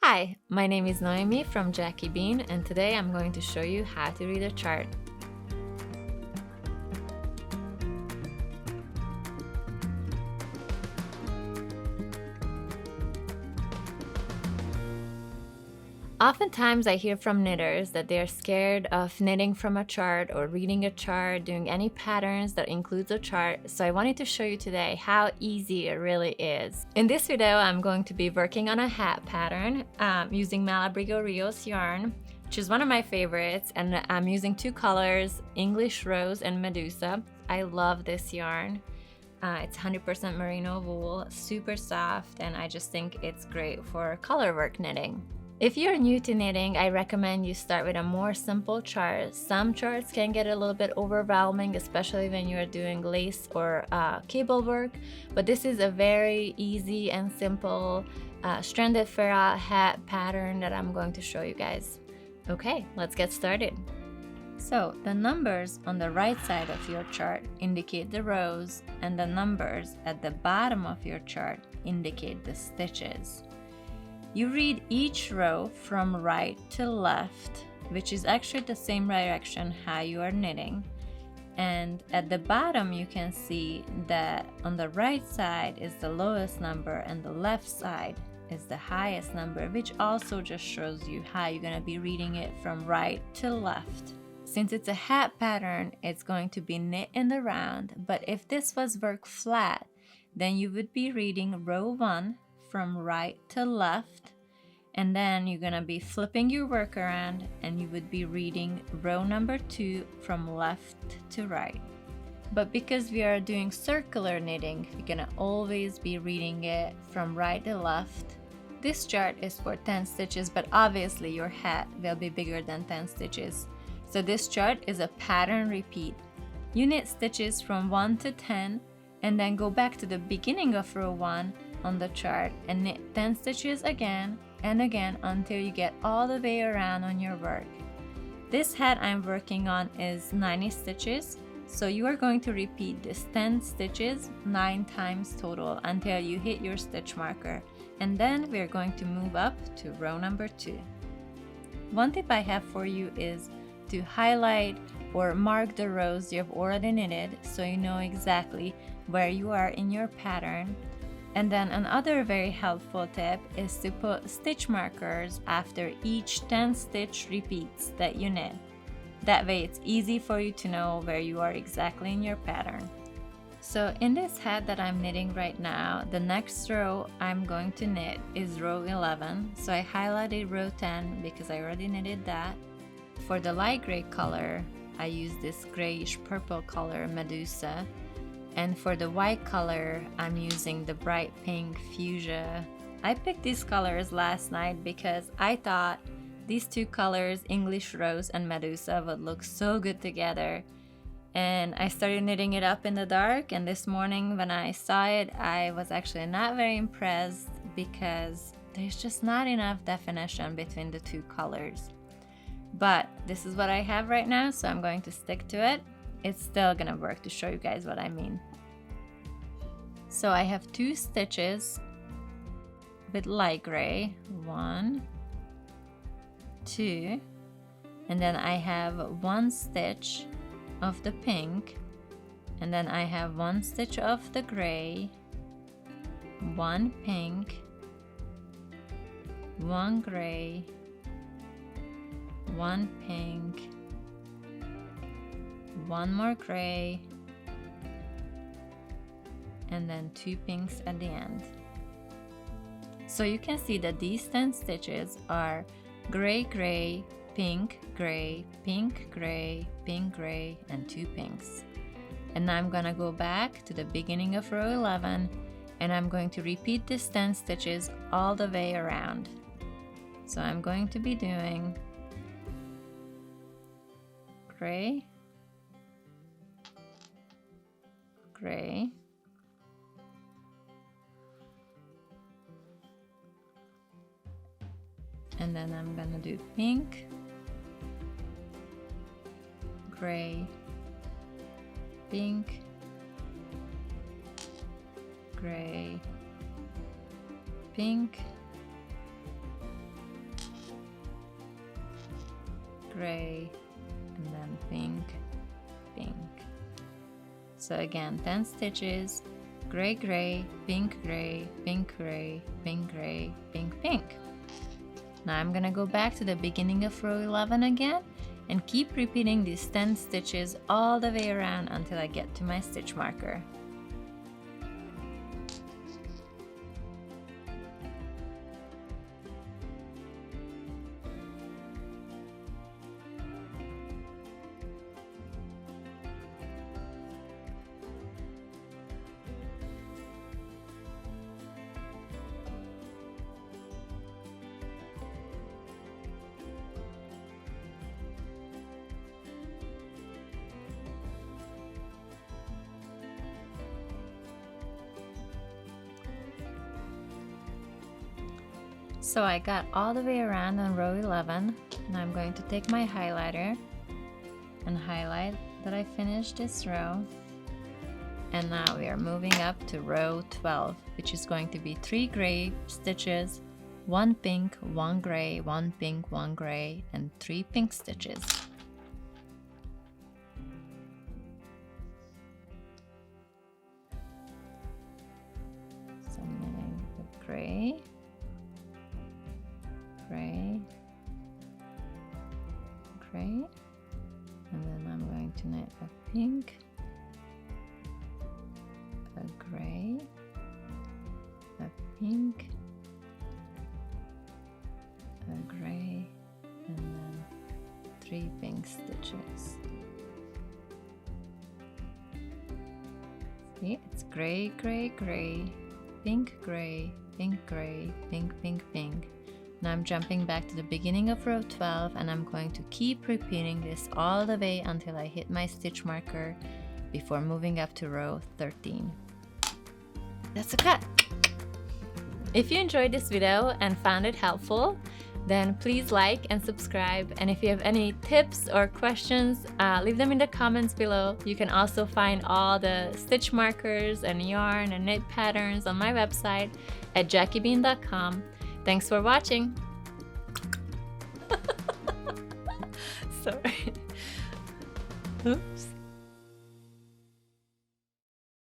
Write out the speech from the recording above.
Hi, my name is Noemi from Jackie Bean, and today I'm going to show you how to read a chart. Oftentimes I hear from knitters that they're scared of knitting from a chart or reading a chart, doing any patterns that includes a chart, so I wanted to show you today how easy it really is. In this video, I'm going to be working on a hat pattern using Malabrigo Rios yarn, which is one of my favorites, and I'm using two colors, English Rose and Medusa. I love this yarn. It's 100% merino wool, super soft, and I just think it's great for color work knitting. If you're new to knitting, I recommend you start with a more simple chart. Some charts can get a little bit overwhelming, especially when you're doing lace or cable work, but this is a very easy and simple stranded Farah hat pattern that I'm going to show you guys. Okay, let's get started. So the numbers on the right side of your chart indicate the rows, and the numbers at the bottom of your chart indicate the stitches. You read each row from right to left, which is actually the same direction how you are knitting. And at the bottom you can see that on the right side is the lowest number and the left side is the highest number, which also just shows you how you're going to be reading it from right to left. Since it's a hat pattern, it's going to be knit in the round, but if this was work flat, then you would be reading row 1 from right to left, and then you're gonna be flipping your work around and you would be reading row number 2 from left to right. But because we are doing circular knitting, you're gonna always be reading it from right to left. This chart is for 10 stitches, but obviously your hat will be bigger than 10 stitches. So this chart is a pattern repeat. You knit stitches from 1 to 10 and then go back to the beginning of row 1 on the chart and knit 10 stitches again and again until you get all the way around on your work. This hat I'm working on is 90 stitches, so you are going to repeat this 10 stitches 9 times total until you hit your stitch marker, and then we're going to move up to row number 2. One tip I have for you is to highlight or mark the rows you've already knitted so you know exactly where you are in your pattern. And then another very helpful tip is to put stitch markers after each 10 stitch repeats that you knit. That way it's easy for you to know where you are exactly in your pattern. So in this hat that I'm knitting right now, the next row I'm going to knit is row 11. So I highlighted row 10 because I already knitted that. For the light gray color, I use this grayish purple color Medusa. And for the white color, I'm using the bright pink Fuchsia. I picked these colors last night because I thought these two colors, English Rose and Medusa, would look so good together. And I started knitting it up in the dark, and this morning when I saw it, I was actually not very impressed because there's just not enough definition between the two colors. But this is what I have right now, so I'm going to stick to it. It's still gonna work to show you guys what I mean. So I have 2 stitches with light gray, 1, 2, and then I have 1 stitch of the pink, and then I have 1 stitch of the gray, 1 pink, 1 gray, 1 pink, 1 more gray, and then 2 pinks at the end. So you can see that these 10 stitches are gray, gray, pink, gray, pink, gray, pink, gray, and 2 pinks. And now I'm gonna go back to the beginning of row 11 and I'm going to repeat this 10 stitches all the way around. So I'm going to be doing gray, gray, and then I'm gonna do pink, gray, pink, gray, pink, gray, and then pink, pink. So again, 10 stitches, gray, gray, pink, gray, pink, gray, pink, gray, pink, pink. Now I'm gonna go back to the beginning of row 11 again and keep repeating these 10 stitches all the way around until I get to my stitch marker. So I got all the way around on row 11. Now I'm going to take my highlighter and highlight that I finished this row. And now we are moving up to row 12, which is going to be 3 gray stitches, 1 pink, 1 gray, 1 pink, 1 gray, and 3 pink stitches. So I'm knitting the gray, gray, gray, and then I'm going to knit a pink, a gray, a pink, a gray, and then 3 pink stitches. See, it's gray, gray, gray, pink, gray, pink, gray, pink, pink, pink. Now I'm jumping back to the beginning of row 12 and I'm going to keep repeating this all the way until I hit my stitch marker before moving up to row 13. That's a cut! If you enjoyed this video and found it helpful, then please like and subscribe, and if you have any tips or questions, leave them in the comments below. You can also find all the stitch markers and yarn and knit patterns on my website at JackieBean.com. Thanks for watching! Sorry. Oops.